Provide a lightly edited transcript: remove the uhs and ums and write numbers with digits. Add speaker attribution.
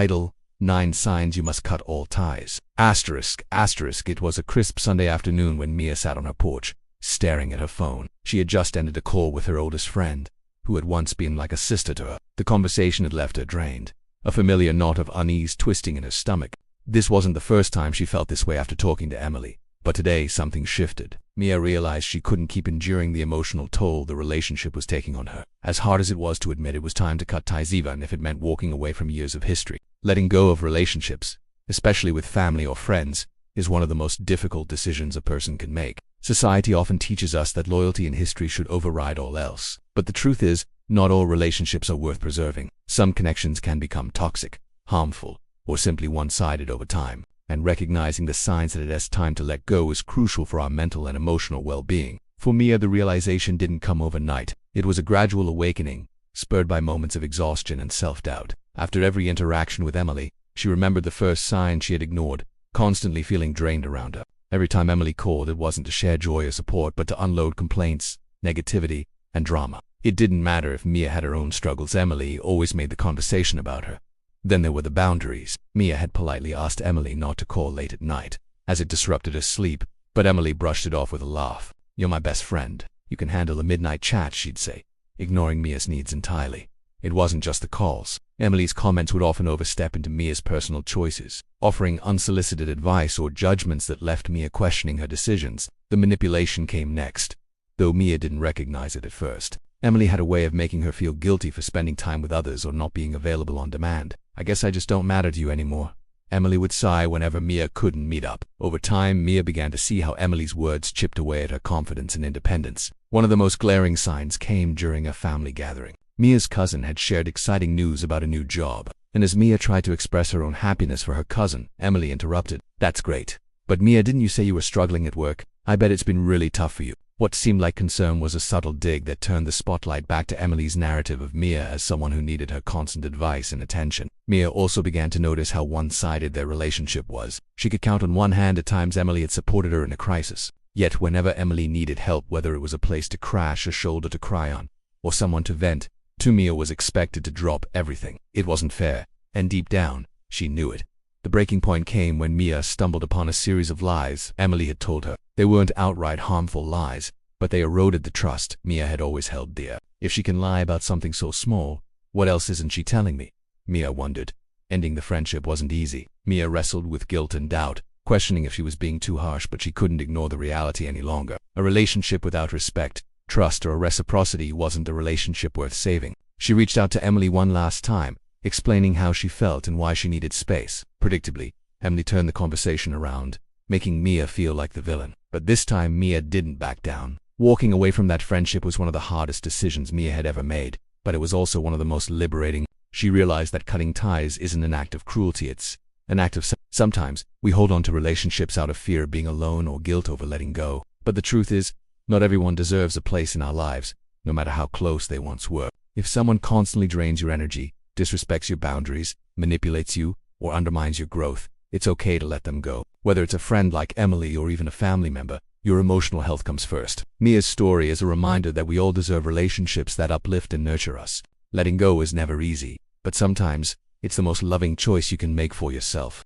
Speaker 1: Title: 9 Signs You Must Cut All Ties. It was a crisp Sunday afternoon when Mia sat on her porch, staring at her phone. She had just ended a call with her oldest friend, who had once been like a sister to her. The conversation had left her drained, a familiar knot of unease twisting in her stomach. This wasn't the first time she felt this way after talking to Emily, but today something shifted. Mia realized she couldn't keep enduring the emotional toll the relationship was taking on her. As hard as it was to admit, it was time to cut ties, even if it meant walking away from years of history. Letting go of relationships, especially with family or friends, is one of the most difficult decisions a person can make. Society often teaches us that loyalty and history should override all else. But the truth is, not all relationships are worth preserving. Some connections can become toxic, harmful, or simply one-sided over time. And recognizing the signs that it is time to let go is crucial for our mental and emotional well-being. For Mia, the realization didn't come overnight. It was a gradual awakening, spurred by moments of exhaustion and self-doubt. After every interaction with Emily, she remembered the first sign she had ignored, constantly feeling drained around her. Every time Emily called, it wasn't to share joy or support, but to unload complaints, negativity, and drama. It didn't matter if Mia had her own struggles, Emily always made the conversation about her. Then there were the boundaries. Mia had politely asked Emily not to call late at night, as it disrupted her sleep, but Emily brushed it off with a laugh. "You're my best friend. You can handle a midnight chat," she'd say, ignoring Mia's needs entirely. It wasn't just the calls. Emily's comments would often overstep into Mia's personal choices, offering unsolicited advice or judgments that left Mia questioning her decisions. The manipulation came next, though Mia didn't recognize it at first. Emily had a way of making her feel guilty for spending time with others or not being available on demand. "I guess I just don't matter to you anymore," Emily would sigh whenever Mia couldn't meet up. Over time, Mia began to see how Emily's words chipped away at her confidence and independence. One of the most glaring signs came during a family gathering. Mia's cousin had shared exciting news about a new job, and as Mia tried to express her own happiness for her cousin, Emily interrupted. "That's great. But Mia, didn't you say you were struggling at work? I bet it's been really tough for you." What seemed like concern was a subtle dig that turned the spotlight back to Emily's narrative of Mia as someone who needed her constant advice and attention. Mia also began to notice how one-sided their relationship was. She could count on one hand at times Emily had supported her in a crisis. Yet whenever Emily needed help, whether it was a place to crash, a shoulder to cry on, or someone to vent, Mia was expected to drop everything. It wasn't fair, and deep down, she knew it. The breaking point came when Mia stumbled upon a series of lies Emily had told her. They weren't outright harmful lies, but they eroded the trust Mia had always held dear. If she can lie about something so small, what else isn't she telling me? Mia wondered. Ending the friendship wasn't easy. Mia wrestled with guilt and doubt, questioning if she was being too harsh, but she couldn't ignore the reality any longer. A relationship without respect, trust, or reciprocity wasn't a relationship worth saving. She reached out to Emily one last time, explaining how she felt and why she needed space. Predictably, Emily turned the conversation around, making Mia feel like the villain. But this time, Mia didn't back down. Walking away from that friendship was one of the hardest decisions Mia had ever made, but it was also one of the most liberating. She realized that cutting ties isn't an act of cruelty, it's an act of sometimes we hold on to relationships out of fear of being alone or guilt over letting go. But the truth is, not everyone deserves a place in our lives, no matter how close they once were. If someone constantly drains your energy, disrespects your boundaries, manipulates you, or undermines your growth, it's okay to let them go. Whether it's a friend like Emily or even a family member, your emotional health comes first. Mia's story is a reminder that we all deserve relationships that uplift and nurture us. Letting go is never easy, but sometimes it's the most loving choice you can make for yourself.